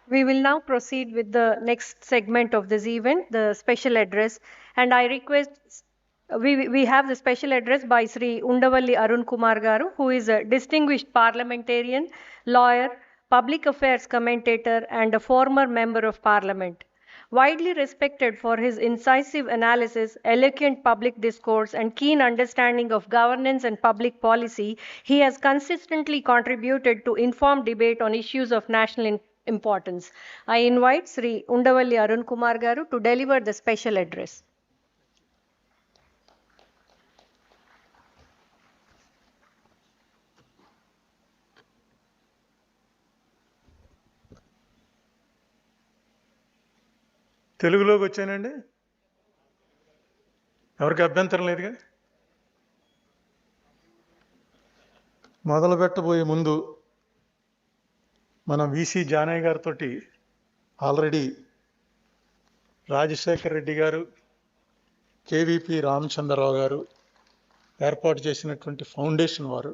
We will now proceed with the next segment of this event, the special address. And I request, we have the special address by Sri Undavalli Arun Kumar Garu, who is a distinguished parliamentarian, lawyer, public affairs commentator, and a former member of parliament. Widely respected for his incisive analysis, eloquent public discourse, and keen understanding of governance and public policy, he has consistently contributed to informed debate on issues of national importance. I invite Sri Undavalli Arun Kumar Garu to deliver the special address. తెలుగులోకి వచ్చానండి. ఎవరికి అభ్యంతరం లేదుగా. మొదలు పెట్టబోయే ముందు మన VC Janaiah గారితో already Rajasekhar Reddy గారు, కేవీపీ రామచంద్రరావు గారు ఏర్పాటు చేసినటువంటి ఫౌండేషన్ వారు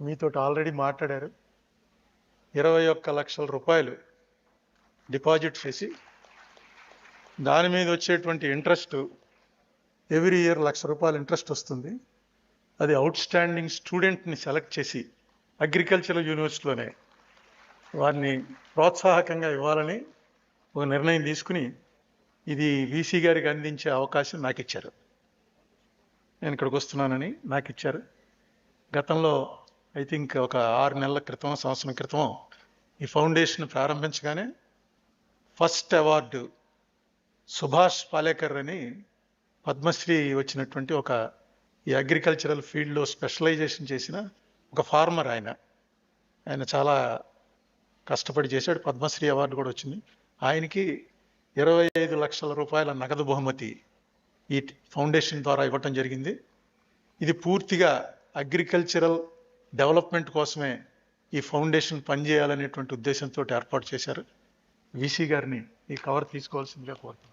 మీతో ఆల్రెడీ మాట్లాడారు. 21 లక్షల రూపాయలు డిపాజిట్ చేసి దాని మీద వచ్చేటువంటి ఇంట్రెస్ట్ ఎవ్రీ ఇయర్ 1,00,000 రూపాయలు ఇంట్రెస్ట్ వస్తుంది. అది అవుట్ స్టాండింగ్ స్టూడెంట్ని సెలెక్ట్ చేసి అగ్రికల్చరల్ యూనివర్సిటీలోనే వారిని ప్రోత్సాహకంగా ఇవ్వాలని ఒక నిర్ణయం తీసుకుని ఇది వీసీ గారికి అందించే అవకాశం నాకు ఇచ్చారు. నేను ఇక్కడికి వస్తున్నానని నాకు ఇచ్చారు. గతంలో ఐ థింక్ ఒక 6 నెలల క్రితం, సంవత్సరం క్రితం ఈ ఫౌండేషన్ ప్రారంభించగానే ఫస్ట్ అవార్డు సుభాష్ పాలేకర్ అని పద్మశ్రీ వచ్చినటువంటి ఒక ఈ అగ్రికల్చరల్ ఫీల్డ్లో స్పెషలైజేషన్ చేసిన ఒక ఫార్మర్ ఆయన చాలా కష్టపడి చేశాడు. పద్మశ్రీ అవార్డు కూడా వచ్చింది. ఆయనకి 25 లక్షల రూపాయల నగదు బహుమతి ఈ ఫౌండేషన్ ద్వారా ఇవ్వటం జరిగింది. ఇది పూర్తిగా అగ్రికల్చరల్ డెవలప్మెంట్ కోసమే ఈ ఫౌండేషన్ పనిచేయాలనేటువంటి ఉద్దేశంతో ఏర్పాటు చేశారు. వీసీ గారిని ఈ కవర్ తీసుకోవాల్సిందిగా కోరుతున్నాను.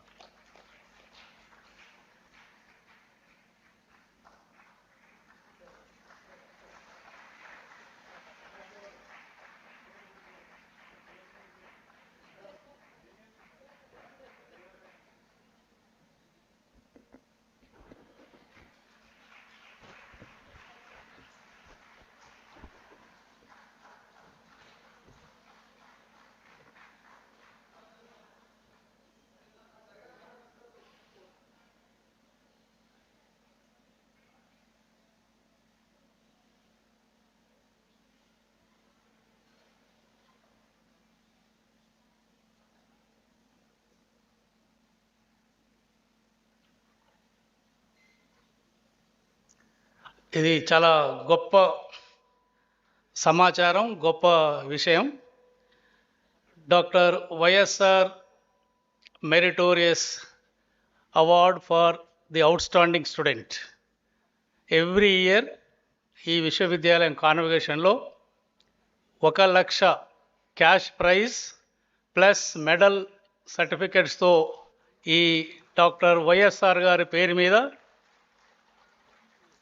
ఇది చాలా గొప్ప సమాచారం, గొప్ప విషయం. Doctor YSR meritorious award for the outstanding student. Every year ఈ విశ్వవిద్యాలయం కాన్వకేషన్లో 1,00,000 క్యాష్ ప్రైజ్ ప్లస్ మెడల్ సర్టిఫికెట్స్తో ఈ డాక్టర్ వైఎస్ఆర్ గారి పేరు మీద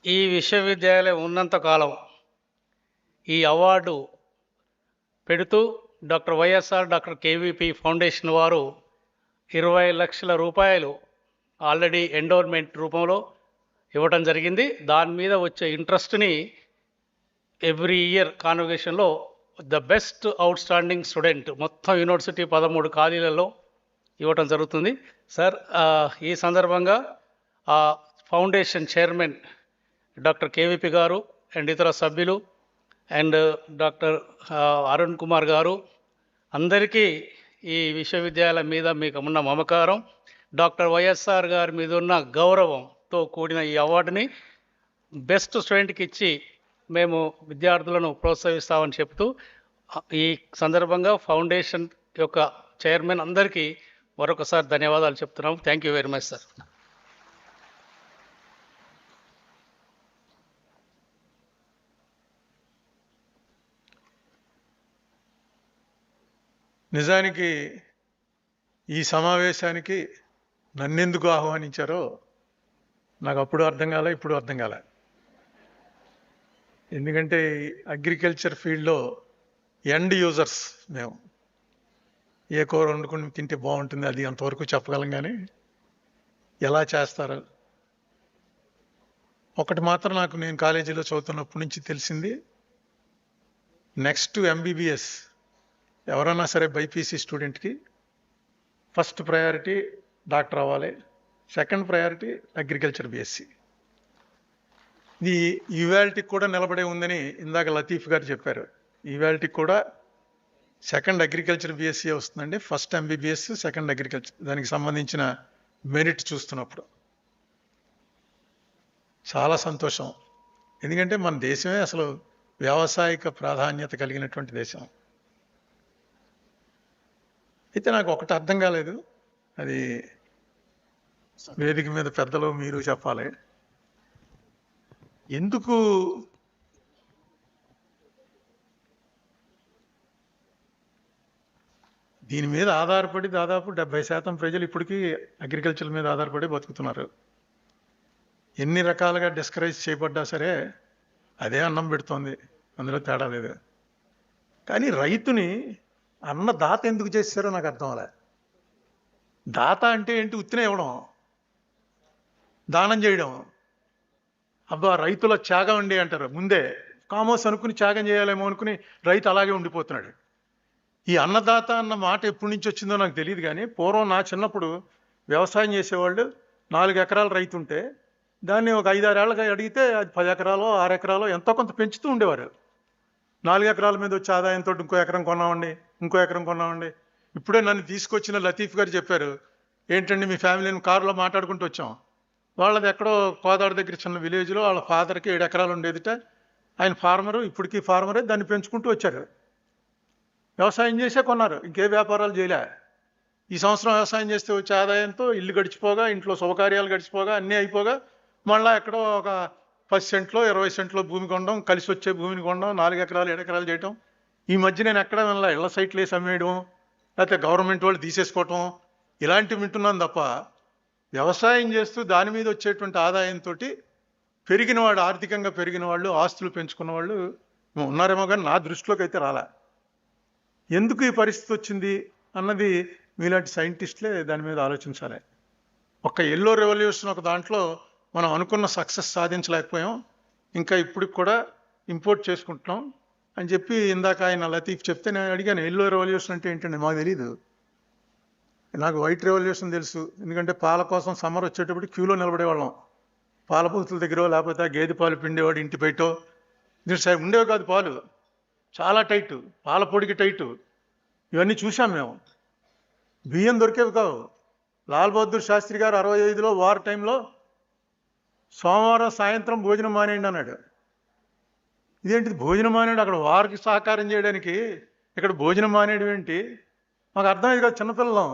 ఈ విశ్వవిద్యాలయం ఉన్నంతకాలం ఈ అవార్డు పెడుతూ doctor YSR, doctor KVP foundation వారు 20 లక్షల రూపాయలు ఆల్రెడీ ఎండోర్మెంట్ రూపంలో ఇవ్వటం జరిగింది. దాని మీద వచ్చే ఇంట్రెస్ట్ని ఎవ్రీ ఇయర్ కాన్వకేషన్లో the best outstanding student మొత్తం యూనివర్సిటీ 13 ఖాళీలలో ఇవ్వటం జరుగుతుంది. సార్, ఈ సందర్భంగా ఫౌండేషన్ చైర్మన్ డాక్టర్ కేవీపీ గారు అండ్ ఇతర సభ్యులు అండ్ డాక్టర్ అరుణ్ కుమార్ గారు అందరికీ ఈ విశ్వవిద్యాలయం మీద మీకు ఉన్న మమకారం, డాక్టర్ వైఎస్ఆర్ గారి మీద ఉన్న గౌరవంతో కూడిన ఈ అవార్డుని బెస్ట్ స్టూడెంట్కి ఇచ్చి మేము విద్యార్థులను ప్రోత్సహిస్తామని చెప్తూ ఈ సందర్భంగా ఫౌండేషన్ యొక్క చైర్మన్ అందరికీ మరొకసారి ధన్యవాదాలు చెప్తున్నాము. Thank you very much sir. నిజానికి ఈ సమావేశానికి నన్నెందుకు ఆహ్వానించారో నాకు అప్పుడు అర్థం కాలే, ఇప్పుడు అర్థం కాలే. ఎందుకంటే అగ్రికల్చర్ ఫీల్డ్లో ఎండ్ యూజర్స్ మేము, ఏ కూర వండుకుని తింటే బాగుంటుంది అది అంతవరకు చెప్పగలం, కానీ ఎలా చేస్తారు ఒకటి మాత్రం నాకు నేను కాలేజీలో చదువుతున్నప్పటి నుంచి తెలిసింది, నెక్స్ట్ ఎంబీబీఎస్ ఎవరైనా సరే బైపీసీ స్టూడెంట్కి ఫస్ట్ ప్రయారిటీ డాక్టర్ అవ్వాలి, సెకండ్ ప్రయారిటీ అగ్రికల్చర్ బీఎస్సీ. ఇది ఈవాల్టికి కూడా నిలబడే ఉందని ఇందాక లతీఫ్ గారు చెప్పారు. ఈవాల్టికి కూడా సెకండ్ అగ్రికల్చర్ బీఎస్సీ వస్తుందండి, ఫస్ట్ ఎంబీబీఎస్, సెకండ్ అగ్రికల్చర్. దానికి సంబంధించిన మెరిట్ చూస్తున్నప్పుడు చాలా సంతోషం. ఎందుకంటే మన దేశమే అసలు వ్యావసాయిక ప్రాధాన్యత కలిగినటువంటి దేశం. అయితే నాకు ఒకటి అర్థం కాలేదు, అది వేదిక మీద పెద్దలు మీరు చెప్పాలి. ఎందుకు దీని మీద ఆధారపడి దాదాపు 70% ప్రజలు ఇప్పటికీ అగ్రికల్చర్ మీద ఆధారపడి బతుకుతున్నారు. ఎన్ని రకాలుగా డిస్కరేజ్ చేయబడ్డా సరే అదే అన్నం పెడుతోంది, అందులో తేడా లేదు. కానీ రైతుని అన్నదాత ఎందుకు చేశారో నాకు అర్థం అలా. దాత అంటే ఏంటి? ఉత్తినే ఇవ్వడం, దానం చేయడం. అబ్బా రైతుల త్యాగం అండి అంటారు. ముందే కామోస్ అనుకుని త్యాగం చేయాలేమో అనుకుని రైతు అలాగే ఉండిపోతున్నాడు. ఈ అన్నదాత అన్న మాట ఎప్పటి నుంచి వచ్చిందో నాకు తెలియదు, కానీ పూర్వం నా చిన్నప్పుడు వ్యవసాయం చేసేవాళ్ళు 4 ఎకరాల రైతు ఉంటే దాన్ని ఒక 5-6 ఏళ్ళగా అడిగితే అది 10 ఎకరాలో 6 ఎకరాలో ఎంతో కొంత పెంచుతూ ఉండేవారు. 4 ఎకరాల మీద వచ్చే ఆదాయంతో ఇంకో ఎకరం కొన్నామండి, ఇంకో ఎకరం కొన్నామండి. ఇప్పుడే నన్ను తీసుకొచ్చిన లతీఫ్ గారు చెప్పారు, ఏంటండి మీ ఫ్యామిలీని కారులో మాట్లాడుకుంటూ వచ్చాం. వాళ్ళది ఎక్కడో కోదాడ దగ్గర చిన్న విలేజ్లో వాళ్ళ ఫాదర్కి 7 ఎకరాలు ఉండేదిట. ఆయన ఫార్మరు, ఇప్పటికీ ఫార్మరే, దాన్ని పెంచుకుంటూ వచ్చారు. వ్యవసాయం చేసే కొన్నారు, ఇంకే వ్యాపారాలు చేయలే. ఈ సంవత్సరం వ్యవసాయం చేస్తే వచ్చే ఆదాయంతో ఇల్లు గడిచిపోగా, ఇంట్లో శుభకార్యాలు గడిచిపోగా, అన్నీ అయిపోగా మళ్ళీ ఎక్కడో ఒక 10 సెంట్లో 20 సెంట్లో భూమి కొనడం, కలిసి వచ్చే భూమిని కొనడం, 4 ఎకరాలు 7 ఎకరాలు చేయటం. ఈ మధ్య నేను ఎక్కడ వినలా ఇళ్ల సైట్లు వేసి అమ్మేయడం, లేకపోతే గవర్నమెంట్ వాళ్ళు తీసేసుకోవటం, ఇలాంటివి వింటున్నాను తప్ప వ్యవసాయం చేస్తూ దాని మీద వచ్చేటువంటి ఆదాయంతో పెరిగిన వాడు, ఆర్థికంగా పెరిగిన వాళ్ళు, ఆస్తులు పెంచుకున్న వాళ్ళు ఉన్నారేమో, కానీ నా దృష్టిలోకి అయితే రాలే. ఎందుకు ఈ పరిస్థితి వచ్చింది అన్నది మీలాంటి సైంటిస్టులే దాని మీద ఆలోచించాలి. ఒక ఎల్లో రెవల్యూషన్ ఒక దాంట్లో మనం అనుకున్న సక్సెస్ సాధించలేకపోయాం, ఇంకా ఇప్పటికి కూడా ఇంపోర్ట్ చేసుకుంటున్నాం అని చెప్పి ఇందాక ఆయన లతీఫ్ చెప్తే నేను అడిగాను, ఎల్లో రెవల్యూషన్ అంటే ఏంటండి? మాకు తెలీదు. నాకు వైట్ రెవల్యూషన్ తెలుసు, ఎందుకంటే పాల కోసం సమ్మర్ వచ్చేటప్పుడు క్యూలో నిలబడేవాళ్ళం. పాల బూతుల దగ్గర, లేకపోతే గేదె పాలు పిండేవాడు ఇంటి బయటో. ఉండేవి కాదు పాలు, చాలా టైట్, పాల పొడికి టైటు. ఇవన్నీ చూసాం మేము. బియ్యం దొరికేవి కావు. లాల్ బహదూర్ శాస్త్రి గారు 65లో వార్ టైంలో సోమవారం సాయంత్రం భోజనం మానేయండి అన్నాడు. ఇదేంటిది భోజనం మానేడు? అక్కడ వారికి సహకారం చేయడానికి ఇక్కడ భోజనం మానేయడం ఏంటి? మాకు అర్థమైంది కదా, చిన్నపిల్లలం.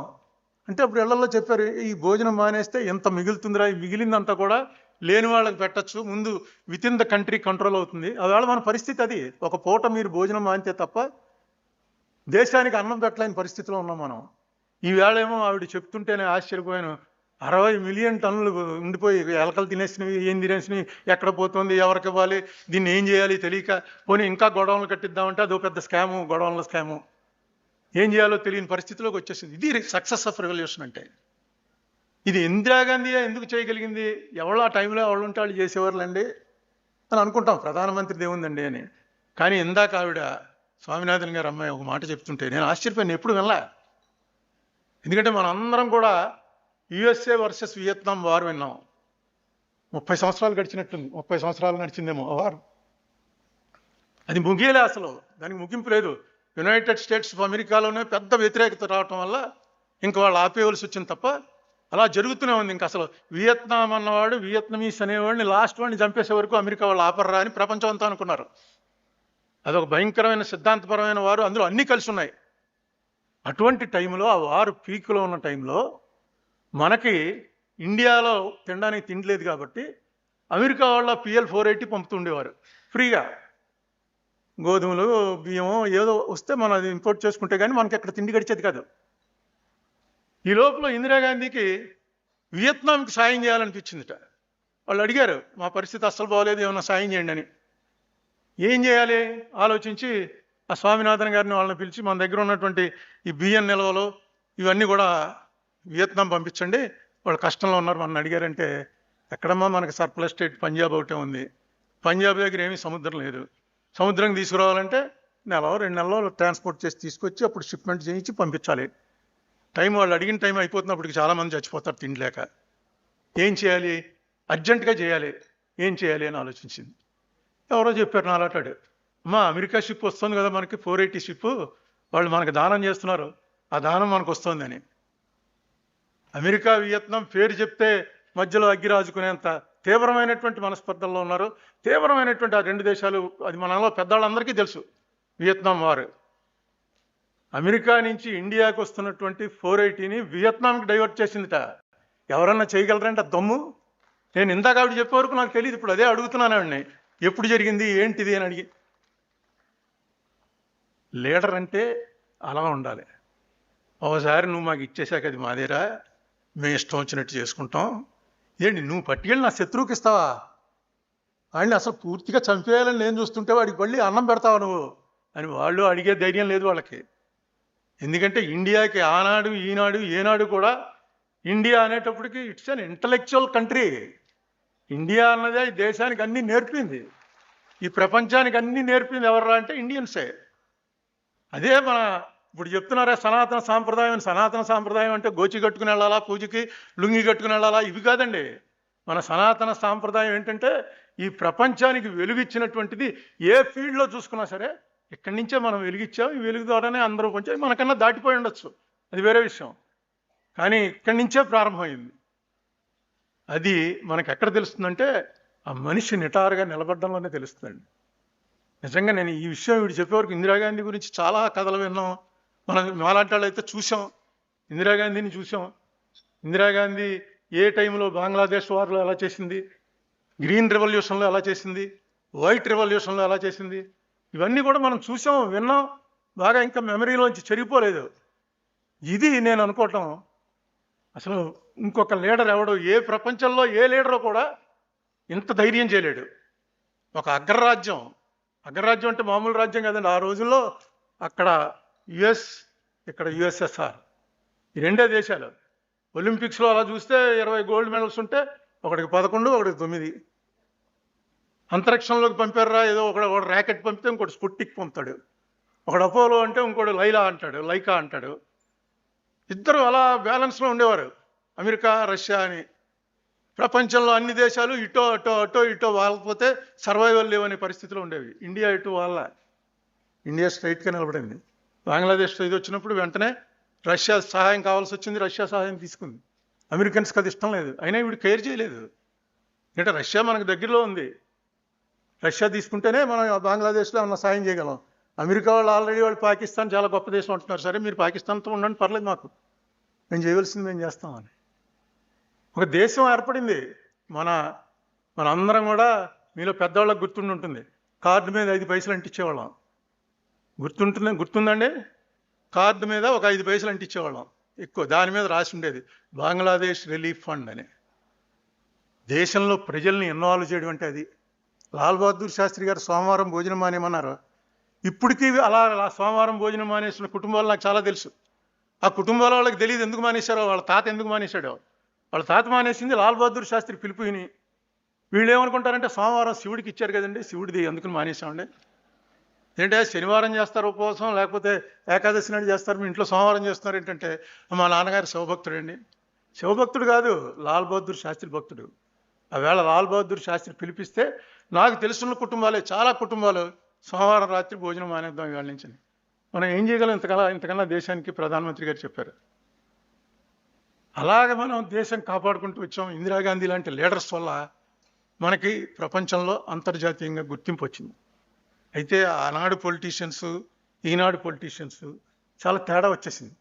అంటే అప్పుడు ఇళ్లలో చెప్పారు, ఈ భోజనం మానేస్తే ఎంత మిగులుతుందిరా, ఈ మిగిలిందంతా కూడా లేని వాళ్ళకి పెట్టచ్చు, ముందు with in the country control అవుతుంది. అవేళ మన పరిస్థితి అది. ఒక పూట మీరు భోజనం మానితే తప్ప దేశానికి అన్నం పెట్టలేని పరిస్థితిలో ఉన్నాం మనం. ఈవేళ ఏమో ఆవిడ చెప్తుంటేనే ఆశ్చర్యపోయాను, 60 మిలియన్ టన్నులు ఉండిపోయి ఎలకలు తినేసినవి, ఏం తినేసినవి, ఎక్కడ పోతుంది, ఎవరికి ఇవ్వాలి, దీన్ని ఏం చేయాలి తెలియక, పోనీ ఇంకా గొడవలు కట్టిద్దామంటే అదో పెద్ద స్కాము, గొడవల స్కాము. ఏం చేయాలో తెలియని పరిస్థితిలోకి వచ్చేసింది. ఇది సక్సెస్ ఆఫ్ రెవల్యూషన్ అంటే. ఇది ఇందిరాగాంధీ ఎందుకు చేయగలిగింది? ఎవరు ఆ టైంలో ఎవరు ఉంటే వాళ్ళు చేసేవారులండి అని అనుకుంటాం, ప్రధానమంత్రి దేవుందండి అని. కానీ ఇందాక ఆవిడ స్వామినాథన్ గారు అమ్మాయి ఒక మాట చెప్తుంటే నేను ఆశ్చర్యపోయాను, ఎప్పుడు వినలే. ఎందుకంటే మనందరం కూడా యుఎస్ఏ వర్సెస్ వియత్నాం వార్ విన్నాం. 30 సంవత్సరాలు గడిచినట్టుంది, 30 సంవత్సరాలు నడిచిందేమో ఆ వారు. అది ముగియలే, అసలు దానికి ముగింపు లేదు. యునైటెడ్ స్టేట్స్ ఆఫ్ అమెరికాలోనే పెద్ద వ్యతిరేకత రావటం వల్ల ఇంకా వాళ్ళు ఆపేయవలసి వచ్చింది తప్ప అలా జరుగుతూనే ఉంది. ఇంకా అసలు వియత్నాం అన్నవాడు, వియత్నమీస్ అనేవాడిని లాస్ట్ వాడిని చంపేసే వరకు అమెరికా వాళ్ళు ఆపర్రా అని ప్రపంచం అంతా అనుకున్నారు. అదొక భయంకరమైన సిద్ధాంతపరమైన వారు, అందులో అన్నీ కలిసి ఉన్నాయి. అటువంటి టైంలో, ఆ వారు పీక్లో ఉన్న టైంలో మనకి ఇండియాలో తినడానికి తిండి లేదు కాబట్టి అమెరికా వాళ్ళ PL-480 పంపుతుండేవారు ఫ్రీగా. గోధుమలు, బియ్యం ఏదో వస్తే మనం అది ఇంపోర్ట్ చేసుకుంటే కానీ మనకి ఎక్కడ తిండి గడిచేది కాదు. ఈ లోపల ఇందిరాగాంధీకి వియత్నాంకి సాయం చేయాలనిపించిందిట. వాళ్ళు అడిగారు, మా పరిస్థితి అస్సలు బాగోలేదు, ఏమన్నా సాయం చేయండి అని. ఏం చేయాలి ఆలోచించి ఆ స్వామినాథన్ గారిని వాళ్ళని పిలిచి మన దగ్గర ఉన్నటువంటి ఈ బియ్యం నిల్వలు ఇవన్నీ కూడా వియత్నాం పంపించండి, వాళ్ళు కష్టంలో ఉన్నారు మన అడిగారంటే, ఎక్కడమ్మా మనకి సర్ప్లస్ స్టేట్ పంజాబ్ ఒకటే ఉంది. పంజాబ్ దగ్గర ఏమీ సముద్రం లేదు. సముద్రం తీసుకురావాలంటే నెల 2 నెలలు ట్రాన్స్పోర్ట్ చేసి తీసుకొచ్చి అప్పుడు షిప్మెంట్ చేయించి పంపించాలి. టైం వాళ్ళు అడిగిన టైం అయిపోతున్నప్పటికి చాలామంది చచ్చిపోతారు తిండిలేక. ఏం చేయాలి? అర్జెంటుగా చేయాలి. ఏం చేయాలి అని ఆలోచించింది. ఎవరో చెప్పారు నాలాటాడు, అమ్మా అమెరికా షిప్ వస్తుంది కదా మనకి, 480 షిప్, వాళ్ళు మనకు దానం చేస్తున్నారు, ఆ దానం మనకు వస్తుందని. అమెరికా వియత్నాం పేరు చెప్తే మధ్యలో అగ్గి రాజుకునేంత తీవ్రమైనటువంటి మనస్పర్ధల్లో ఉన్నారు. తీవ్రమైనటువంటి ఆ 2 దేశాలు, అది మనలో పెద్దవాళ్ళందరికీ తెలుసు. వియత్నాం వారు అమెరికా నుంచి ఇండియాకి వస్తున్నటువంటి 480ని వియత్నాంకి డైవర్ట్ చేసిందిట. ఎవరన్నా చేయగలరంటే దమ్ము? నేను ఇందాక ఆవిడ చెప్పే వరకు నాకు తెలియదు, ఇప్పుడు అదే అడుగుతున్నాను ఆవిడని, ఎప్పుడు జరిగింది ఏంటిది అని అడిగి. లీడర్ అంటే అలా ఉండాలి. ఒకసారి నువ్వు మాకు ఇచ్చేసాక అది మాదేరా, మేము ఇష్టం వచ్చినట్టు చేసుకుంటాం, ఏంటి నువ్వు పట్టుకెళ్ళి నా శత్రువుకి ఇస్తావా? వాడిని అసలు పూర్తిగా చంపేయాలని నేను చూస్తుంటే వాడికి మళ్ళీ అన్నం పెడతావా నువ్వు అని వాళ్ళు అడిగే ధైర్యం లేదు వాళ్ళకి. ఎందుకంటే ఇండియాకి ఆనాడు ఈనాడు ఏనాడు కూడా ఇండియా అనేటప్పటికి it's an intellectual country. India అన్నదే ఈ దేశానికి అన్నీ నేర్పింది, ఈ ప్రపంచానికి అన్నీ నేర్పింది ఎవర్రా అంటే ఇండియన్సే. అదే మన ఇప్పుడు చెప్తున్నారా సనాతన సాంప్రదాయం. సనాతన సాంప్రదాయం అంటే గోచి కట్టుకుని వెళ్ళాలా, పూజకి లుంగి కట్టుకుని వెళ్ళాలా, ఇవి కాదండి. మన సనాతన సాంప్రదాయం ఏంటంటే ఈ ప్రపంచానికి వెలుగిచ్చినటువంటిది ఏ ఫీల్డ్లో చూసుకున్నా సరే ఇక్కడి నుంచే మనం వెలుగిచ్చాం, ఈ వెలుగు ద్వారానే అందరూ కొంచెం మనకన్నా దాటిపోయి ఉండొచ్చు, అది వేరే విషయం, కానీ ఇక్కడి నుంచే ప్రారంభమైంది. అది మనకు ఎక్కడ తెలుస్తుందంటే ఆ మనిషి నిటారుగా నిలబడడంలోనే తెలుస్తుందండి. నిజంగా నేను ఈ విషయం వీడు చెప్పేవరకు ఇందిరాగాంధీ గురించి చాలా కథలు విన్నాం, మనం మాలాంటి వాళ్ళు అయితే చూసాం, ఇందిరాగాంధీని చూసాం. ఇందిరాగాంధీ ఏ టైంలో బంగ్లాదేశ్ వార్లో ఎలా చేసింది, గ్రీన్ రెవల్యూషన్లో ఎలా చేసింది, వైట్ రెవల్యూషన్లో ఎలా చేసింది, ఇవన్నీ కూడా మనం చూసాం, విన్నాం, బాగా ఇంకా మెమరీలోంచి చెరిగిపోలేదు. ఇది నేను అనుకోవటం అసలు ఇంకొక లీడర్ ఎవడు, ఏ ప్రపంచంలో ఏ లీడరు కూడా ఇంత ధైర్యం చేయలేడు. ఒక అగ్రరాజ్యం అంటే మామూలు రాజ్యం కదండి. ఆ రోజుల్లో అక్కడ యుఎస్, ఇక్కడ యుఎస్ఎస్ఆర్, ఈ 2 దేశాలు. ఒలింపిక్స్లో అలా చూస్తే 20 గోల్డ్ మెడల్స్ ఉంటే ఒకటికి 11, ఒకటికి 9. అంతరిక్షంలోకి పంపారా, ఏదో ఒకడు ర్యాకెట్ పంపితే ఇంకోటి స్పుట్నిక్ పంపుతాడు, ఒకడు అపోలో అంటే ఇంకోటి లైకా అంటాడు. ఇద్దరు అలా బ్యాలెన్స్లో ఉండేవారు, అమెరికా రష్యా అని. ప్రపంచంలో అన్ని దేశాలు ఇటో వాళ్ళకపోతే సర్వైవల్ లేవనే పరిస్థితిలో ఉండేవి. ఇండియా ఇటు వాళ్ళ, ఇండియా స్ట్రైట్గా నిలబడింది. బంగ్లాదేశ్ ఇది వచ్చినప్పుడు వెంటనే రష్యా సహాయం కావాల్సి వచ్చింది, రష్యా సహాయం తీసుకుంది. అమెరికన్స్కి అది ఇష్టం లేదు, అయినా వీడు కేర్ చేయలేదు. అంటే రష్యా మనకు దగ్గరలో ఉంది, రష్యా తీసుకుంటేనే మనం బంగ్లాదేశ్లో ఏమన్నా సాయం చేయగలం. అమెరికా వాళ్ళు ఆల్రెడీ వాళ్ళు పాకిస్తాన్ చాలా గొప్ప దేశం అంటున్నారు, సరే మీరు పాకిస్తాన్తో ఉండండి పర్లేదు, మాకు మేము చేయవలసింది మేము చేస్తామని ఒక దేశం ఏర్పడింది. మన అందరం కూడా, మీలో పెద్దవాళ్ళకి గుర్తుంటుంది, కార్డు మీద 5 పైసలు అంటించేవాళ్ళం. గుర్తుందండి? కార్డు మీద ఒక 5 పైసలు అంటించేవాళ్ళం ఎక్కువ. దాని మీద రాసి ఉండేది బంగ్లాదేశ్ రిలీఫ్ ఫండ్ అని. దేశంలో ప్రజల్ని ఇన్వాల్వ్ చేయడం అంటే అది. లాల్ బహదూర్ శాస్త్రి గారు సోమవారం భోజనం మానేమన్నారు. ఇప్పటికీ అలా సోమవారం భోజనం మానేసిన కుటుంబాలు నాకు చాలా తెలుసు. ఆ కుటుంబాల వాళ్ళకి తెలియదు ఎందుకు మానేశారో, వాళ్ళ తాత ఎందుకు మానేశాడో. వాళ్ళ తాత మానేసింది లాల్ బహదూర్ శాస్త్రి పిలుపు విని. వీళ్ళు ఏమనుకుంటారంటే సోమవారం శివుడికి ఇచ్చారు కదండి, శివుడిది ఎందుకు మానేశామండి. ఏంటంటే శనివారం చేస్తారు ఉపవాసం, లేకపోతే ఏకాదశి నాడు చేస్తారు, మీ ఇంట్లో సోమవారం చేస్తున్నారు ఏంటంటే, మా నాన్నగారు శివభక్తుడండి. శివభక్తుడు కాదు, లాల్ బహదూర్ శాస్త్రి భక్తుడు. ఆవేళ లాల్ బహదూర్ శాస్త్రి పిలిపిస్తే నాకు తెలుసున్న కుటుంబాలే, చాలా కుటుంబాలు సోమవారం రాత్రి భోజనం మానేద్దాం ఇవాళ నుంచి. మనం ఏం చేయగలం ఇంతకన్నా దేశానికి ప్రధానమంత్రి గారు చెప్పారు. అలాగే మనం దేశం కాపాడుకుంటూ వచ్చాం. ఇందిరాగాంధీ లాంటి లీడర్స్ వల్ల మనకి ప్రపంచంలో అంతర్జాతీయంగా గుర్తింపు వచ్చింది. అయితే ఆనాడు పొలిటీషియన్స్, ఈనాడు పొలిటీషియన్స్ చాలా తేడా వచ్చేసింది.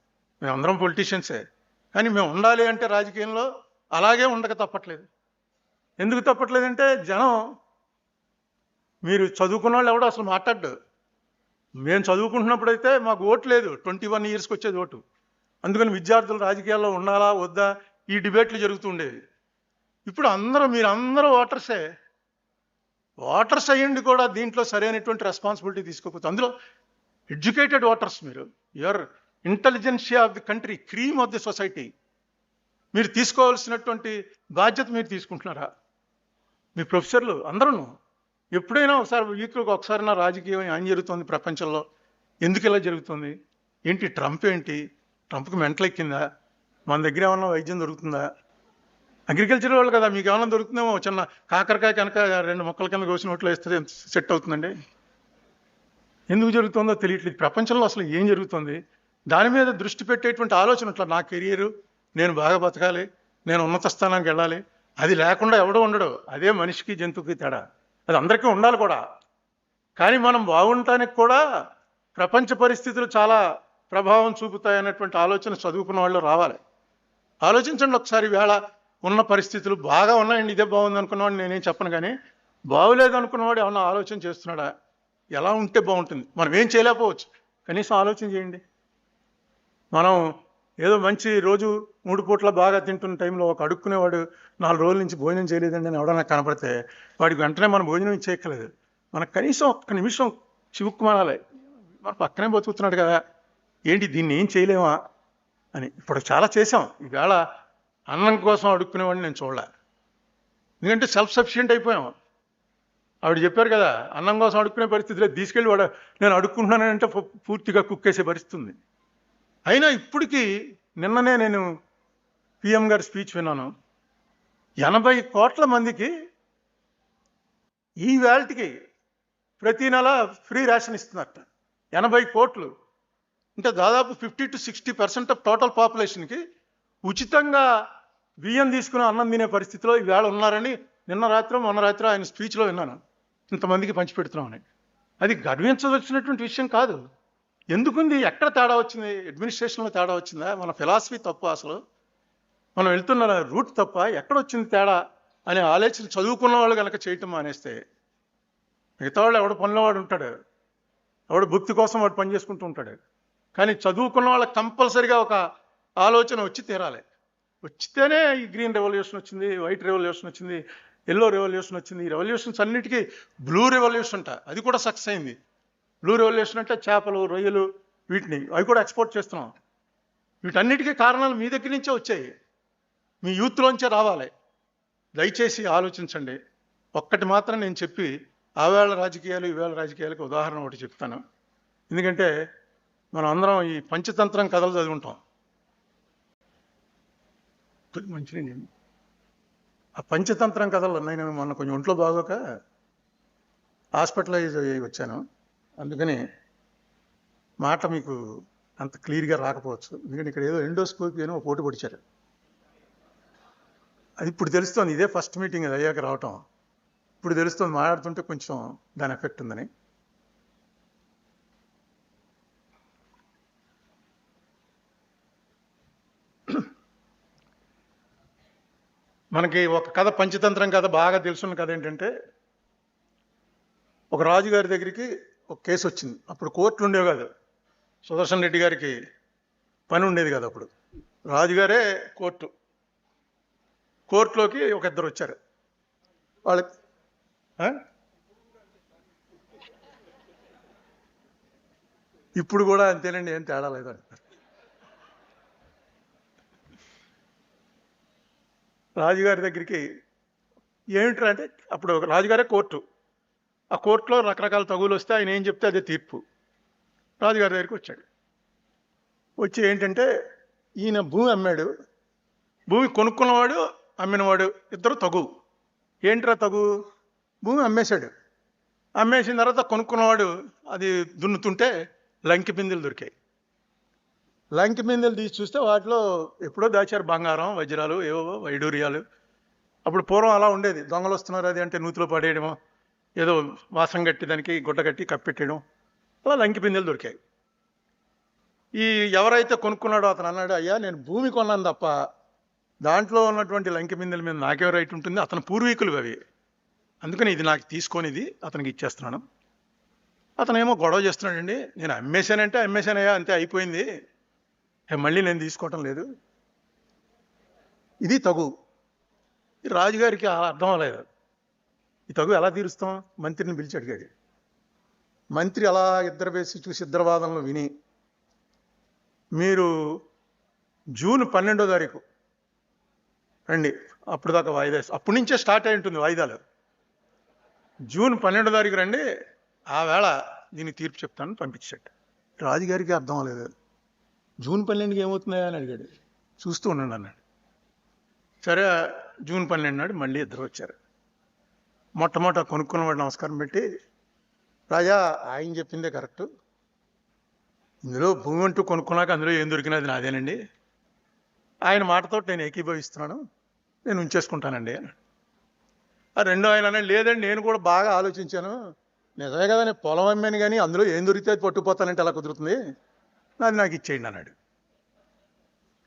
మేమందరం పొలిటీషియన్సే, కానీ మేము ఉండాలి అంటే రాజకీయంలో అలాగే ఉండక తప్పట్లేదు. ఎందుకు తప్పట్లేదంటే జనం, మీరు చదువుకున్న వాళ్ళు ఎవడో అసలు మాట్లాడ్డు. మేము చదువుకుంటున్నప్పుడైతే మాకు ఓటు లేదు, 21 ఇయర్స్కి వచ్చేది ఓటు. అందుకని విద్యార్థులు రాజకీయాల్లో ఉండాలా వద్దా ఈ డిబేట్లు జరుగుతుండేవి. ఇప్పుడు మీరందరూ ఓటర్సే. ఓటర్స్ అయ్యండి కూడా దీంట్లో సరైనటువంటి రెస్పాన్సిబిలిటీ తీసుకోకపోతే, అందులో ఎడ్యుకేటెడ్ ఓటర్స్, మీరు your intelligentsia of the country, cream of the society. మీరు తీసుకోవాల్సినటువంటి బాధ్యత మీరు తీసుకుంటున్నారా? మీ ప్రొఫెసర్లు అందరూ ఎప్పుడైనా ఒకసారి వీక్లో ఒకసారి నా రాజకీయం ఏం జరుగుతుంది ప్రపంచంలో, ఎందుకు ఇలా జరుగుతుంది, ఏంటి ట్రంప్, ఏంటి ట్రంప్కి మెంటల్ ఎక్కిందా, మన దగ్గర ఏమన్నా వైద్యం దొరుకుతుందా? అగ్రికల్చర్ వాళ్ళు కదా, మీకు ఏమన్నా దొరుకుతుందేమో, చిన్న కాకరకాయ కనుక 2 మొక్కల కింద కోసిన నోట్లో వేస్తే సెట్ అవుతుందండి. ఎందుకు జరుగుతుందో తెలియట్లేదు. ప్రపంచంలో అసలు ఏం జరుగుతుంది దాని మీద దృష్టి పెట్టేటువంటి ఆలోచన అట్లా, నా కెరియరు, నేను బాగా బతకాలి, నేను ఉన్నత స్థానానికి వెళ్ళాలి, అది లేకుండా ఎవడో ఉండడు. అదే మనిషికి జంతువుకి తేడా. అది అందరికీ ఉండాలి కూడా. కానీ మనం బాగుండటానికి కూడా ప్రపంచ పరిస్థితులు చాలా ప్రభావం చూపుతాయనేటువంటి ఆలోచన చదువుకున్న వాళ్ళు రావాలి. ఆలోచించండి ఒకసారి. వేళ ఉన్న పరిస్థితులు బాగా ఉన్నాయండి, ఇదే బాగుంది అనుకున్నవాడు నేనేం చెప్పను, కానీ బాగులేదు అనుకున్నవాడు ఏమన్నా ఆలోచన చేస్తున్నాడా? ఎలా ఉంటే బాగుంటుంది? మనం ఏం చేయలేకపోవచ్చు, కనీసం ఆలోచన చేయండి. మనం ఏదో మంచి రోజు 3 పూట్ల బాగా తింటున్న టైంలో ఒక అడుక్కునేవాడు 4 రోజుల నుంచి భోజనం చేయలేదండి అని ఎవడన్నా కనపడితే వాడికి వెంటనే మనం భోజనం చేయక్కలేదు. మనకు కనీసం ఒక్క నిమిషం చివుక్కుమనాలి, మన పక్కనే బతుకుతున్నాడు కదా, ఏంటి దీన్ని ఏం చేయలేమా అని. ఇప్పుడు చాలా చేసాం. ఈవేళ అన్నం కోసం అడుక్కునేవాడిని నేను చూడలే, ఎందుకంటే సెల్ఫ్ సఫిషియెంట్ అయిపోయాం. ఆవిడ చెప్పారు కదా, అన్నం కోసం అడుక్కునే పరిస్థితిలో తీసుకెళ్ళి వాడు నేను అడుక్కుంటున్నానంటే పూర్తిగా కుక్కేసే పరిస్థితి ఉంది. అయినా ఇప్పటికీ నిన్ననే నేను పిఎం గారి స్పీచ్ విన్నాను. 80 కోట్ల మందికి ఈ వేళకి ప్రతి నెల ఫ్రీ రేషన్ ఇస్తున్నట్ట. 80 కోట్లు అంటే దాదాపు 50 to 60% ఆఫ్ టోటల్ పాపులేషన్కి ఉచితంగా బియ్యం తీసుకుని అన్నం తినే పరిస్థితిలో ఈవేళ ఉన్నారని నిన్న రాత్రి మొన్న రాత్రి ఆయన స్పీచ్లో విన్నాను. ఇంతమందికి పంచిపెడుతున్నామని. అది గర్వించవలసినటువంటి విషయం కాదు. ఎందుకుంది? ఎక్కడ తేడా వచ్చింది? అడ్మినిస్ట్రేషన్లో తేడా వచ్చిందా? మన ఫిలాసఫీ తప్ప, అసలు మనం వెళ్తున్న రూట్ తప్ప, ఎక్కడొచ్చింది తేడా అనే ఆలోచన చదువుకున్న వాళ్ళు కనుక చేయటం మానేస్తే, మిగతా వాళ్ళు ఎవడ పనిలో వాడు ఉంటాడు, ఎవడ భక్తి కోసం వాడు పని చేసుకుంటూ ఉంటాడు. కానీ చదువుకున్న వాళ్ళకి కంపల్సరిగా ఒక ఆలోచన వచ్చి తీరాలి. వచ్చితేనే ఈ గ్రీన్ రెవల్యూషన్ వచ్చింది, వైట్ రెవల్యూషన్ వచ్చింది, ఎల్లో రెవల్యూషన్ వచ్చింది. ఈ రెవల్యూషన్స్ అన్నిటికీ బ్లూ రెవల్యూషన్ అంట, అది కూడా సక్సెస్ అయింది. బ్లూ రెవల్యూషన్ అంటే చేపలు, రొయ్యలు, వీటిని అవి కూడా ఎక్స్పోర్ట్ చేస్తున్నాం. వీటన్నిటికీ కారణాలు మీ దగ్గర నుంచే వచ్చాయి, మీ యూత్లోంచే రావాలి. దయచేసి ఆలోచించండి. ఒక్కటి మాత్రం నేను చెప్పి ఆవేళ రాజకీయాలు ఈవేళ రాజకీయాలకు ఉదాహరణ ఒకటి చెప్తాను. ఎందుకంటే మనం అందరం ఈ పంచతంత్రం కథలు చదువుకుంటాం. మంచిది. ఆ పంచతంత్రం కథలు నేను మొన్న కొంచెం ఒంట్లో బాగోక హాస్పిటలైజ్ అయ్యి వచ్చాను. అందుకని మాట మీకు అంత క్లియర్గా రాకపోవచ్చు. ఎందుకంటే ఇక్కడ ఏదో ఎండోస్కోపీ అని ఒక పోటీ పొడిచారు. అది ఇప్పుడు తెలుస్తుంది. ఇదే ఫస్ట్ మీటింగ్ అది అయ్యాక రావటం. ఇప్పుడు తెలుస్తుంది, మాట్లాడుతుంటే కొంచెం దాని ఎఫెక్ట్ ఉందని. మనకి ఒక కథ, పంచతంత్రం కథ బాగా తెలుసున్న కథ ఏంటంటే, ఒక రాజుగారి దగ్గరికి ఒక కేసు వచ్చింది. అప్పుడు కోర్టులు ఉండేవి కాదు, సుదర్శన్ రెడ్డి గారికి పని ఉండేది కాదు. అప్పుడు రాజుగారే కోర్టులోకి ఒక ఇద్దరు వచ్చారు. వాళ్ళకి ఇప్పుడు కూడా అంతేనండి, ఏం తేడా లేదండి. రాజుగారి దగ్గరికి ఏమిట్రా అంటే, అప్పుడు రాజుగారే కోర్టు, ఆ కోర్టులో రకరకాల తగులు వస్తే ఆయన ఏం చెప్తే అదే తీర్పు. రాజుగారి దగ్గరికి వచ్చాడు. వచ్చి ఏంటంటే, ఈయన భూమి అమ్మాడు, భూమి కొనుక్కున్నవాడు అమ్మినవాడు ఇద్దరు తగు. ఏంట్రా తగు? భూమి అమ్మేశాడు. అమ్మేసిన తర్వాత కొనుక్కున్నవాడు అది దున్నుతుంటే లంకి బిందెలు దొరికాయి. లంకి బిందెలు తీసి చూస్తే వాటిలో ఎప్పుడో దాచారు బంగారం, వజ్రాలు, ఏవో వైడూర్యాలు. అప్పుడు పూర్వం అలా ఉండేది, దొంగలు వస్తున్నారు అది అంటే నూతిలో పడేయడమో, ఏదో వాసం కట్టి దానికి గుడ్డ కట్టి కప్పెట్టేయడం, అలా లంకి బిందెలు దొరికాయి. ఈ ఎవరైతే కొనుక్కున్నాడో అతను అన్నాడు, అయ్యా నేను భూమి కొన్నాను తప్ప దాంట్లో ఉన్నటువంటి లంకి బిందెల మీద నాకేం రైట్ ఉంటుంది, అతను పూర్వీకులు అవి, అందుకని ఇది నాకు తీసుకొని ఇది అతనికి ఇచ్చేస్తున్నాను. అతనేమో గొడవ చేస్తున్నాడండి, నేను అమ్మేశానంటే అమ్మేశానయ్యా, అంతే అయిపోయింది, మళ్ళీ నేను తీసుకోవటం లేదు, ఇది తగు. ఈ రాజుగారికి అర్థం అవ్వలేదు, ఈ తగు ఎలా తీరుస్తాం? మంత్రిని పిలిచి అడిగాడు. మంత్రి అలా ఇద్దరు వేసి చూసి ఇద్దరు వాదనలు విని మీరు జూన్ 12వ తారీఖు రండి, అప్పుడు దాకా వాయిదా, అప్పటి నుంచే స్టార్ట్ అయి ఉంటుంది వాయిదాలు. జూన్ 12వ తారీఖు రండి, ఆ వేళ దీనికి తీర్పు చెప్తాను పంపించాడు. రాజుగారికి అర్థం అవ్వలేదు. జూన్ 12కి ఏమవుతున్నాయా అని అడిగాడు. చూస్తూ ఉండండి అన్నాడు. సరే, జూన్ 12 నాడు మళ్ళీ ఇద్దరు వచ్చారు. మొట్టమొదట కొనుక్కున్నవాడు నమస్కారం పెట్టి, రాజా ఆయన చెప్పిందే కరెక్టు, ఇందులో భూమి అంటూ కొనుక్కున్నాక అందులో ఏం దొరికినది నాదేనండి, ఆయన మాటతో నేను ఏకీభవిస్తున్నాను, నేను ఉంచేసుకుంటానండి అన్నాడు. ఆ రెండో ఆయన అన్నాడు, లేదండి నేను కూడా బాగా ఆలోచించాను, నిజమే కదా, నేను పొలం అమ్మాను కానీ అందులో ఏం దొరికితే అది పట్టుకుపోతానంటే ఎలా కుదురుతుంది, అది నాకు ఇచ్చేయండి అన్నాడు.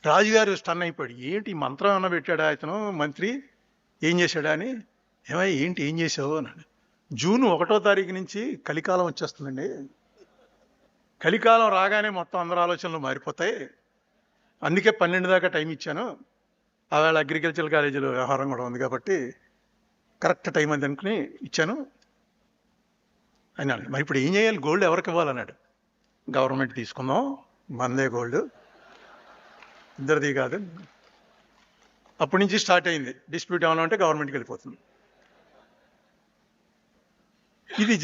రాజుగారు స్టన్ అయిపోయాడు. ఏంటి ఈ మంత్రం ఏమన్నా పెట్టాడా ఇతను మంత్రి, ఏం చేశాడా అని. ఏమయ్య ఏంటి ఏం చేసావు అన్నాడు. జూన్ 1వ తారీఖు నుంచి కలికాలం వచ్చేస్తుందండి, కలికాలం రాగానే మొత్తం అందరి ఆలోచనలు మారిపోతాయి, అందుకే 12 దాకా టైం ఇచ్చాను, ఆవేళ అగ్రికల్చర్ కాలేజీలో వ్యవహారం కూడా ఉంది కాబట్టి కరెక్ట్ టైం అది అనుకుని ఇచ్చాను అని అన్నాడు. మరి ఇప్పుడు ఏం చేయాలి, గోల్డ్ ఎవరికి ఇవ్వాలన్నాడు. గవర్నమెంట్ తీసుకుందాం, మందే గోల్డ్, ఇద్దరిది కాదు. అప్పటి నుంచి స్టార్ట్ అయింది డిస్ప్యూట్. ఏమన్నా అంటే గవర్నమెంట్కి వెళ్ళిపోతుంది. ఇది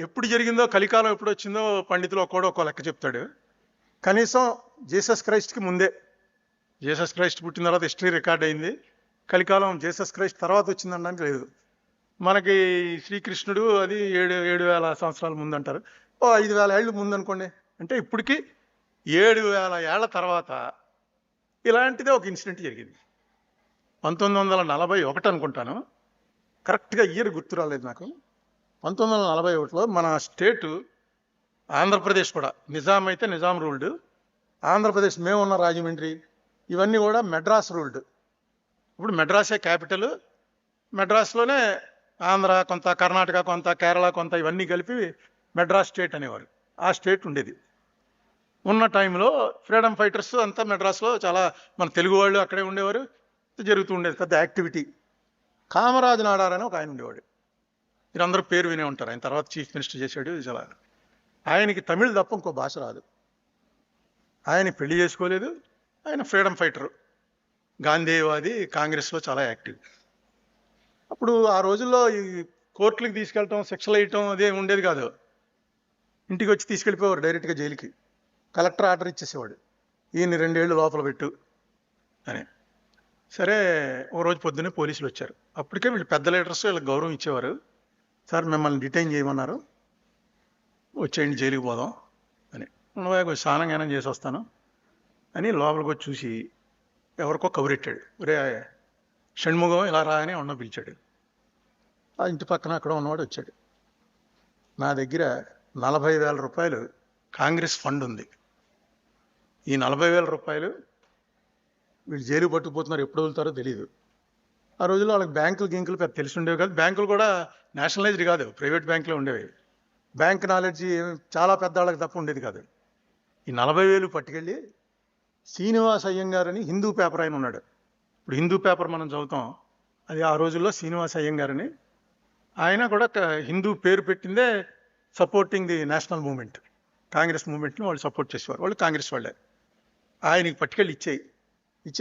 ఎప్పుడు జరిగిందో, కలికాలం ఎప్పుడు వచ్చిందో పండితులు ఒక్కో లెక్క చెప్తాడు. కనీసం జీసస్ క్రైస్ట్కి ముందే, జీసస్ క్రైస్ట్ పుట్టిన తర్వాత హిస్టరీ రికార్డ్ అయింది. కలికాలం జీసస్ క్రైస్ట్ తర్వాత వచ్చిందనడానికి లేదు. మనకి శ్రీకృష్ణుడు అది 7,000 సంవత్సరాల ముందు అంటారు, 5,000 ఏళ్ళు ముందు అనుకోండి. అంటే ఇప్పటికి 7,000 ఏళ్ల తర్వాత ఇలాంటిదే ఒక ఇన్సిడెంట్ జరిగింది. 1941 అనుకుంటాను, కరెక్ట్గా ఇయర్ గుర్తు రాలేదు నాకు. 1941లో మన స్టేటు ఆంధ్రప్రదేశ్ కూడా, నిజాం అయితే నిజాం రూల్డ్, ఆంధ్రప్రదేశ్ మేమున్న రాజమండ్రి ఇవన్నీ కూడా మెడ్రాస్ రూల్డ్. ఇప్పుడు మెడ్రాసే క్యాపిటల్, మెడ్రాస్లోనే ఆంధ్ర కొంత, కర్ణాటక కొంత, కేరళ కొంత, ఇవన్నీ కలిపి మెడ్రాస్ స్టేట్ అనేవారు. ఆ స్టేట్ ఉండేది. ఉన్న టైంలో ఫ్రీడమ్ ఫైటర్స్ అంతా మెడ్రాస్లో చాలా, మన తెలుగు వాళ్ళు అక్కడే ఉండేవారు, జరుగుతూ ఉండేది పెద్ద యాక్టివిటీ. కామరాజు నాడార్ అని ఒక ఆయన ఉండేవాడు, మీరందరూ పేరు వినే ఉంటారు, ఆయన తర్వాత చీఫ్ మినిస్టర్ చేశాడు. చాలా, ఆయనకి తమిళ్ తప్ప ఇంకో భాష రాదు, ఆయన పెళ్లి చేసుకోలేదు, ఆయన ఫ్రీడమ్ ఫైటరు, గాంధీవాది, కాంగ్రెస్లో చాలా యాక్టివ్. అప్పుడు ఆ రోజుల్లో ఈ కోర్టులకు తీసుకెళ్ళటం, శిక్షలు వేయటం అదే ఉండేది కాదు, ఇంటికి వచ్చి తీసుకెళ్ళిపోయేవారు డైరెక్ట్గా జైలుకి. కలెక్టర్ ఆర్డర్ ఇచ్చేసేవాడు, ఈయన్ని 2 ఏళ్ళు లోపల పెట్టు అని. సరే, ఓ రోజు పొద్దున్నే పోలీసులు వచ్చారు. అప్పటికే వీళ్ళు పెద్ద లీడర్స్ వీళ్ళకి గౌరవం ఇచ్చేవారు. సార్ మిమ్మల్ని డిటైన్ చేయమన్నారు, వచ్చేయండి జైలుకి పోదాం అని. కొంచెం స్నానం జ్ఞానం చేసి వస్తాను అని లోపలికి వచ్చి చూసి ఎవరికో కబురెట్టాడు. ఒరే షణ్ముఖం ఇలా రా అని ఉన్న పిలిచాడు. ఆ ఇంటి పక్కన అక్కడ ఉన్నవాడు వచ్చాడు. నా దగ్గర 40,000 రూపాయలు కాంగ్రెస్ ఫండ్ ఉంది, ఈ 40,000 రూపాయలు వీళ్ళు జైలు పట్టుకుపోతున్నారు, ఎప్పుడు వదులుతారో తెలియదు. ఆ రోజుల్లో వాళ్ళకి బ్యాంకులు పెద్ద తెలిసి ఉండేవి కాదు, బ్యాంకులు కూడా నేషనలైజ్డ్ కాదు, ప్రైవేట్ బ్యాంకులో ఉండేవి. బ్యాంక్ నాలెడ్జి చాలా పెద్ద వాళ్ళకి తప్ప ఉండేది కాదు. ఈ 40,000 పట్టుకెళ్ళి శ్రీనివాస్ అయ్యంగార్ అని హిందూ పేపర్ ఆయన ఉన్నాడు, ఇప్పుడు హిందూ పేపర్ మనం చదువుతాం, అది ఆ రోజుల్లో శ్రీనివాస్ అయ్యంగార్ అని, ఆయన కూడా హిందూ పేరు పెట్టిందే supporting the national movement, Congress మూవ్మెంట్ని వాళ్ళు సపోర్ట్ చేసేవారు, వాళ్ళు కాంగ్రెస్ వాళ్ళే. ఆయనకి పట్టుకెళ్ళి ఇచ్చి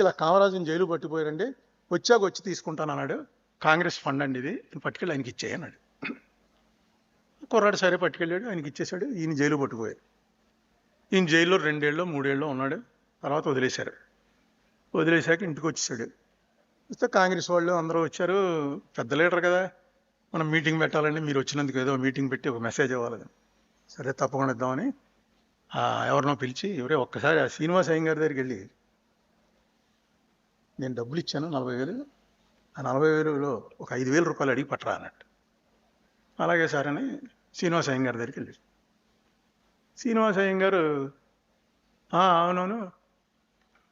ఇలా కామరాజుని జైలు పట్టిపోయారండి, వచ్చి తీసుకుంటాను అన్నాడు, కాంగ్రెస్ ఫండ్ అండి ఇది, పట్టుకెళ్ళి ఆయనకి ఇచ్చేయి అన్నాడు. కుర్రాడు సరే పట్టుకెళ్ళాడు, ఆయనకి ఇచ్చేశాడు. ఈయన జైలు పట్టుకుపోయారు. ఈయన జైల్లో 2 ఏళ్ళు 3 ఏళ్ళు ఉన్నాడు. తర్వాత వదిలేశారు. వదిలేశాక ఇంటికి వచ్చేసాడు. వస్తే కాంగ్రెస్ వాళ్ళు అందరూ వచ్చారు, పెద్ద లీడర్ కదా, మనం మీటింగ్ పెట్టాలండి, మీరు వచ్చినందుకు ఏదో మీటింగ్ పెట్టి ఒక మెసేజ్ ఇవ్వాలి. సరే తప్పకుండా ఇద్దామని ఎవరినో పిలిచి, ఎవరే ఒక్కసారి ఆ శ్రీనివాస్ అయ్యంగారి దగ్గరికి వెళ్ళి, నేను డబ్బులు ఇచ్చాను 40,000, ఆ 40,000లో ఒక 5,000 రూపాయలు అడిగి పట్టరా అన్నట్టు. అలాగే సార్ అని శ్రీనివాస్ అయ్యంగారి దగ్గరికి వెళ్ళి, శ్రీనివాస్ అయ్యంగారు అవునవును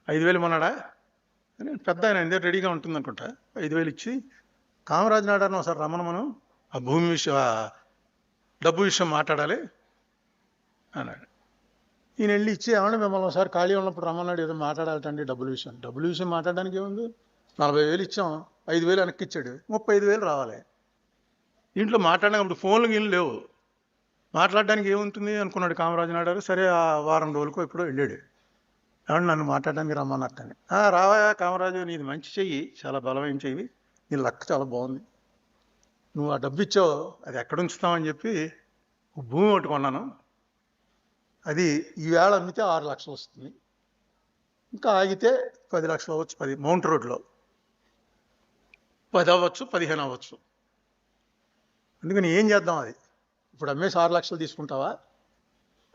5,000 మొన్నాడా అని, పెద్ద ఆయన ఆయన దగ్గర రెడీగా ఉంటుంది అనుకుంటా, 5,000 ఇచ్చి కామరాజు నాడార్ని ఒకసారి రమ్మను, మనం ఆ భూమి విషయం, డబ్బు విషయం మాట్లాడాలి అన్నాడు. ఈయన వెళ్ళి ఇచ్చి, ఏమన్నా మిమ్మల్ని ఒకసారి ఖాళీ ఉన్నప్పుడు రమ్మన్నాడు, ఏదో మాట్లాడాలంటే డబ్బుల విషయం మాట్లాడడానికి ఏముంది, 40,000 ఇచ్చాం, 5,000 వెనక్కి ఇచ్చాడు, 35,000 రావాలి. ఇంట్లో మాట్లాడినప్పుడు ఫోన్లు గీళ్ళు లేవు, మాట్లాడడానికి ఏముంటుంది అనుకున్నాడు కామరాజు నాయుడు. సరే ఆ వారం రోజులకో ఇప్పుడు వెళ్ళాడు. ఏమన్నా నన్ను మాట్లాడడానికి రమ్మన్నట్టని. రావా కామరాజు, నీది మంచి చెయ్యి, చాలా బలమైన చెయ్యి, నీ లక్ చాలా బాగుంది, నువ్వు ఆ డబ్బు ఇచ్చావు, అది ఎక్కడ ఉంచుతామని చెప్పి భూమి ఒకటి కొన్నాను, అది ఈవేళ అమ్మితే 6 లక్షలు వస్తుంది, ఇంకా ఆగితే 10 లక్షలు అవ్వచ్చు, 10 మౌంట్ రోడ్లో 10 అవ్వచ్చు, 15 అవ్వచ్చు. అందుకని ఏం చేద్దాం, అది ఇప్పుడు అమ్మేసి 6 లక్షలు తీసుకుంటావా,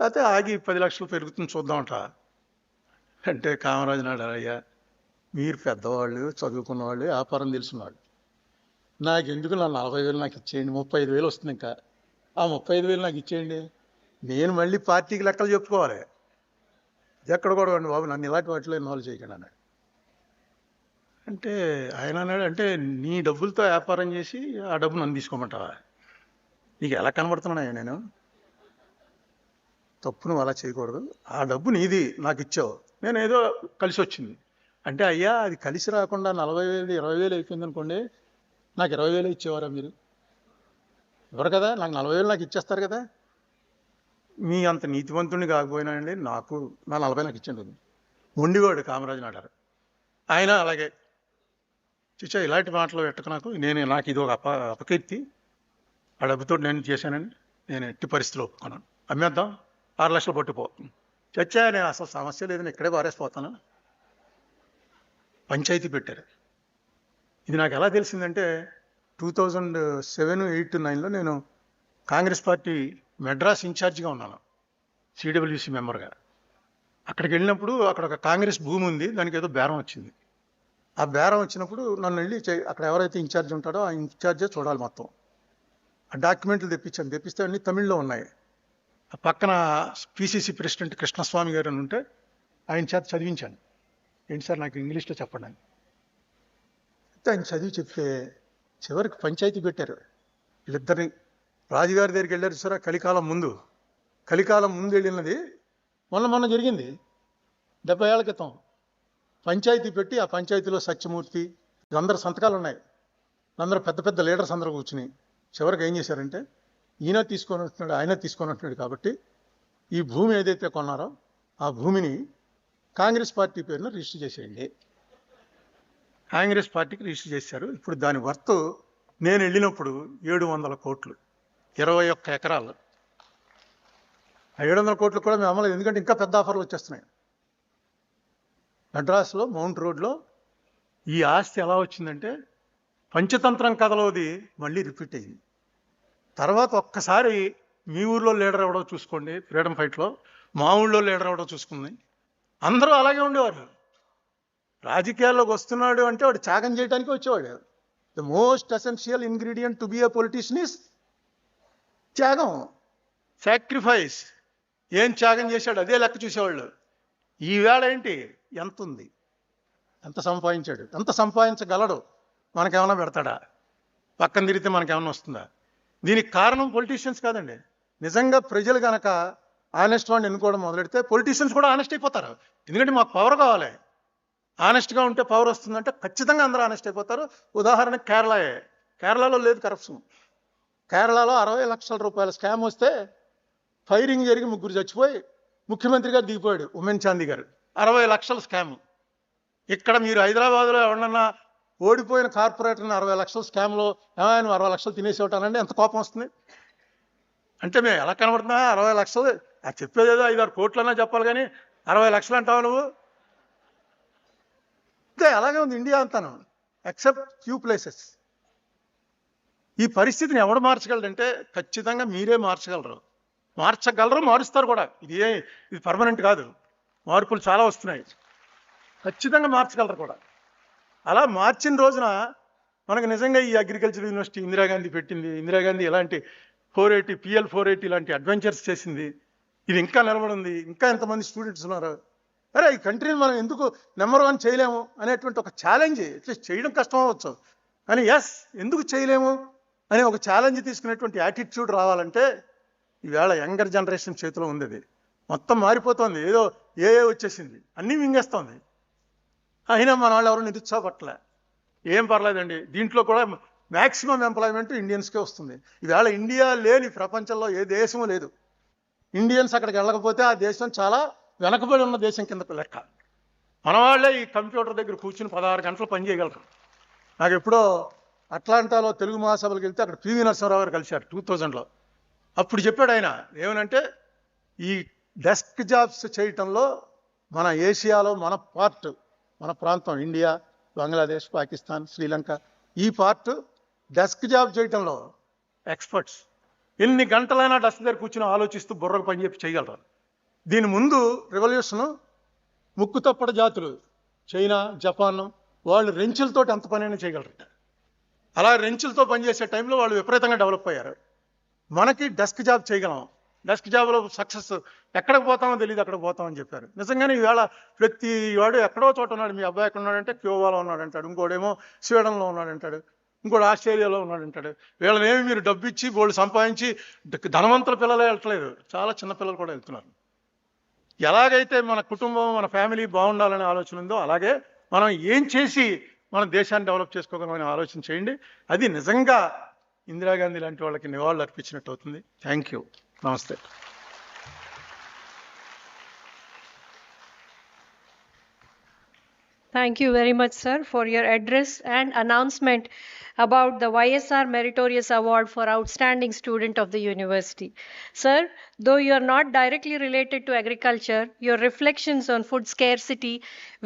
లేకపోతే ఆగి 10 లక్షలు పెరుగుతుంది చూద్దామంటావా అంటే కామరాజు నాయుడు, అయ్యా మీరు పెద్దవాళ్ళు, చదువుకున్న వాళ్ళు, వ్యాపారం తెలిసిన వాళ్ళు, నాకు ఎందుకు, నా 40,000 నాకు ఇచ్చేయండి, 35,000 వస్తుంది, ఇంకా ఆ 35,000 నాకు ఇచ్చేయండి, నేను మళ్ళీ పార్టీకి లెక్కలు చెప్పుకోవాలి, ఎక్కడ కూడా అండి బాబు, నన్ను ఇలాంటి వాటిలో ఇన్వాల్వ్ చేయకండి అన్నాడు. అంటే ఆయన అన్నాడు, అంటే నీ డబ్బులతో వ్యాపారం చేసి ఆ డబ్బు నన్ను తీసుకోమంటావా, నీకు ఎలా కనబడుతున్నాయా నేను, తప్పు, నువ్వు అలా చేయకూడదు, ఆ డబ్బు నీది, నాకు ఇచ్చావు, నేను ఏదో కలిసి వచ్చింది అంటే, అయ్యా అది కలిసి రాకుండా 40,000 20,000 అయిపోయింది అనుకోండి, నాకు 20,000 ఇచ్చేవారా మీరు, ఎవరు కదా, నాకు 40,000 నాకు ఇచ్చేస్తారు కదా, మీ అంత నీతివంతుడిని కాకపోయినా అండి, నాకు నా 40 నాకు ఇచ్చేయండి. మొండివాడు కామరాజు నాయుడు. ఆయన అలాగే చిచ్చా ఇలాంటి మాటలు పెట్టకు, నాకు ఇది ఒక అపకీర్తి, ఆ డబ్బుతో నేను చేశానని నేను ఎట్టి పరిస్థితిలో ఒప్పుకున్నాను, అమ్మేద్దాం, 6 లక్షలు పట్టుపో, చచ్చా నేను అసలు సమస్య లేదని ఇక్కడే పారేసిపోతాను. పంచాయతీ పెట్టారు. ఇది నాకు ఎలా తెలిసిందంటే 2007, 8, 9లో నేను కాంగ్రెస్ పార్టీ మెడ్రాస్ ఇన్ఛార్జిగా ఉన్నాను, సిడబ్ల్యూసి మెంబర్గా. అక్కడికి వెళ్ళినప్పుడు అక్కడ ఒక కాంగ్రెస్ భూమి ఉంది, దానికి ఏదో బేరం వచ్చింది. ఆ బేరం వచ్చినప్పుడు నన్ను వెళ్ళి అక్కడ ఎవరైతే ఇన్ఛార్జ్ ఉంటాడో ఆ ఇన్ఛార్జే చూడాలి మొత్తం. ఆ డాక్యుమెంట్లు తెప్పిస్తే అన్నీ తమిళ్లో ఉన్నాయి. ఆ పక్కన పిసిసి ప్రెసిడెంట్ కృష్ణస్వామి గారు అని ఉంటే ఆయన చేత చదివించాను. ఏంటి సార్ నాకు ఇంగ్లీష్లో చెప్పండి అని. ఆయన చదివి చెప్తే చివరికి పంచాయతీ పెట్టారు. వీళ్ళిద్దరిని రాజుగారి దగ్గరికి వెళ్ళారు సార్, కలికాలం ముందు వెళ్ళినది మొన్న జరిగింది, 70 ఏళ్ల క్రితం. పంచాయతీ పెట్టి ఆ పంచాయతీలో సత్యమూర్తి అందరు సంతకాలు ఉన్నాయి, అందరూ పెద్ద పెద్ద లీడర్స్ అందరూ కూర్చుని చివరికి ఏం చేశారంటే, ఆయన తీసుకొని ఉంటున్నాడు కాబట్టి ఈ భూమి ఏదైతే కొన్నారో ఆ భూమిని కాంగ్రెస్ పార్టీ పేరున రిజిస్టర్ చేసేయండి. కాంగ్రెస్ పార్టీకి రిజిస్టర్ చేశారు. ఇప్పుడు దాని వర్త్ నేను వెళ్ళినప్పుడు 700 కోట్లు, 21 ఎకరాలు. ఆ 700 కోట్లు కూడా మేము అమ్మలేదు, ఎందుకంటే ఇంకా పెద్ద ఆఫర్లు వచ్చేస్తున్నాయి. మెడ్రాస్లో మౌంట్ రోడ్లో ఈ ఆస్తి ఎలా వచ్చిందంటే, పంచతంత్రం కథలోది మళ్ళీ రిపీట్ అయింది. తర్వాత ఒక్కసారి మీ ఊర్లో లీడర్ ఎవడో చూసుకోండి, ఫ్రీడమ్ ఫైట్లో మా ఊళ్ళో లీడర్ ఎవడో చూసుకుంది, అందరూ అలాగే ఉండేవారు. రాజకీయాల్లోకి వస్తున్నాడు అంటే వాడు త్యాగం చేయడానికి వచ్చేవాడు. The most essential ingredient to be A politician is త్యాగం, సాక్రిఫైస్. ఏం త్యాగం చేశాడు అదే లెక్క చూసేవాళ్ళు. ఈవేళ ఏంటి, ఎంత ఉంది, ఎంత సంపాదించాడు, ఎంత సంపాదించగలడు, మనకేమన్నా పెడతాడా, పక్కన తిరిగితే మనకేమన్నా వస్తుందా. దీనికి కారణం పొలిటీషియన్స్ కాదండి. నిజంగా ప్రజలు కనుక ఆనెస్ట్ వాడిని ఎన్నుకోవడం మొదలెడితే పొలిటీషియన్స్ కూడా ఆనెస్ట్ అయిపోతారు. ఎందుకంటే మాకు పవర్ కావాలి, ఆనెస్ట్గా ఉంటే పవర్ వస్తుందంటే ఖచ్చితంగా అందరూ ఆనెస్ట్ అయిపోతారు. ఉదాహరణకు కేరళలో లేదు కరప్షన్. కేరళలో 60 లక్షల రూపాయల స్కామ్ వస్తే ఫైరింగ్ జరిగి 3 చచ్చిపోయి ముఖ్యమంత్రిగా దిగిపోయాడు ఉమెన్ చాందీ గారు. 60 లక్షల స్కామ్. ఇక్కడ మీరు హైదరాబాద్లో ఎవరన్నా ఓడిపోయిన కార్పొరేటర్ని 60 లక్షల స్కామ్లో ఏమైనా 60 లక్షలు తినేసేవటానండి, ఎంత కోపం వస్తుంది. అంటే మేము ఎలా కనబడుతున్నా 60 లక్షలు, అది చెప్పేదేదో 5-6 కోట్లన్నా చెప్పాలి, కానీ 60 లక్షలు అంటావు నువ్వు. ఇంకా అలాగే ఉంది ఇండియా అంతాను, ఎక్సెప్ట్ ఫ్యూ ప్లేసెస్. ఈ పరిస్థితిని ఎవడు మార్చగలడంటే ఖచ్చితంగా మీరే మార్చగలరు, మారుస్తారు కూడా. ఇది పర్మనెంట్ కాదు, మార్పులు చాలా వస్తున్నాయి, ఖచ్చితంగా మార్చగలరు కూడా. అలా మార్చిన రోజున మనకు నిజంగా ఈ అగ్రికల్చర్ యూనివర్సిటీ ఇందిరాగాంధీ పెట్టింది, ఇందిరాగాంధీ ఇలాంటి 480 PL 480 ఇలాంటి అడ్వెంచర్స్ చేసింది, ఇది ఇంకా నిలబడింది, ఇంకా ఎంతమంది స్టూడెంట్స్ ఉన్నారు. అరే ఈ కంట్రీని మనం ఎందుకు నెంబర్ 1 చేయలేము అనేటువంటి ఒక ఛాలెంజ్, అట్లీస్ట్ చేయడం కష్టం అవ్వచ్చు కానీ ఎందుకు చేయలేము అనే ఒక ఛాలెంజ్ తీసుకునేటువంటి యాటిట్యూడ్ రావాలంటే ఈవేళ యంగర్ జనరేషన్ చేతిలో ఉంది. అది మొత్తం మారిపోతుంది, ఏదో వచ్చేసింది, అన్నీ మింగేస్తోంది. అయినా మన వాళ్ళు ఎవరు నిరుత్సాహపట్లే. ఏం పర్లేదండి, దీంట్లో కూడా మ్యాక్సిమం ఎంప్లాయ్మెంట్ ఇండియన్స్కే వస్తుంది. ఈవేళ ఇండియా లేని ప్రపంచంలో ఏ దేశము లేదు. ఇండియన్స్ అక్కడికి వెళ్ళకపోతే ఆ దేశం చాలా వెనకబడి ఉన్న దేశం కింద లెక్క. మన వాళ్ళే ఈ కంప్యూటర్ దగ్గర కూర్చుని 16 గంటలు పని చేయగలరు. నాకు ఎప్పుడో అట్లాంటాలో తెలుగు మహాసభలకు వెళ్తే అక్కడ పివి నరసింహారావు గారు కలిశారు 2000లో. అప్పుడు చెప్పాడు ఆయన ఏమనంటే, ఈ డెస్క్ జాబ్స్ చేయటంలో మన ఏషియాలో మన ప్రాంతం ఇండియా, బంగ్లాదేశ్, పాకిస్తాన్, శ్రీలంక ఈ డెస్క్ జాబ్ చేయటంలో ఎక్స్పర్ట్స్. ఎన్ని గంటలైనా డెస్క్ దగ్గర కూర్చుని ఆలోచిస్తూ బుర్రకు పని చెప్పి చేయగలరు. దీని ముందు రెవల్యూషను ముక్కు తప్పడ జాతులు చైనా, జపాన్ వాళ్ళు రెంచులతో ఎంత పనైనా చేయగలరు. అలా రెంచులతో పనిచేసే టైంలో వాళ్ళు విపరీతంగా డెవలప్ అయ్యారు. మనకి డెస్క్ జాబ్ చేయగలం. డెస్క్ జాబ్లో సక్సెస్ ఎక్కడికి పోతామో తెలియదు, అక్కడికి పోతామని చెప్పారు. నిజంగానే ఈవేళ ప్రతి వాడు ఎక్కడో చోట ఉన్నాడు. మీ అబ్బాయి ఎక్కడ ఉన్నాడంటే క్యూబాలో ఉన్నాడంటాడు, ఇంకోడేమో స్వీడన్లో ఉన్నాడంటాడు, ఇంకోటి ఆస్ట్రేలియాలో ఉన్నాడంటాడు. వీళ్ళనేమి మీరు డబ్బు ఇచ్చి వాళ్ళు సంపాదించి ధనవంతుల పిల్లలే వెళ్ళట్లేదు, చాలా చిన్న పిల్లలు కూడా వెళ్తున్నారు. ఎలాగైతే మన కుటుంబం, మన ఫ్యామిలీ బాగుండాలనే ఆలోచన ఉందో అలాగే మనం ఏం చేసి మన దేశాన్ని డెవలప్ చేసుకోగలమని ఆలోచన చేయండి. అది నిజంగా ఇందిరాగాంధీ లాంటి వాళ్ళకి నివాళులు అర్పించినట్టు అవుతుంది. Thank you. నమస్తే. Thank you very much, sir, for your address and announcement about the YSR Meritorious Award for Outstanding Student of the University. Sir, though you are not directly related to agriculture, your reflections on food scarcity,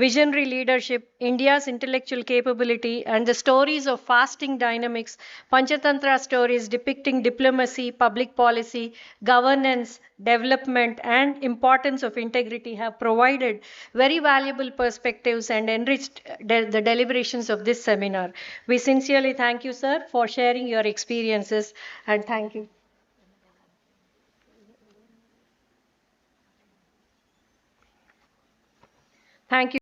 visionary leadership, India's intellectual capability, and the stories of fasting dynamics, Panchatantra stories depicting diplomacy, public policy, governance, development, and importance of integrity have provided very valuable perspectives and enriched the deliberations of this seminar. We sincerely thank you, sir, for sharing your experiences, and thank you. Thank you.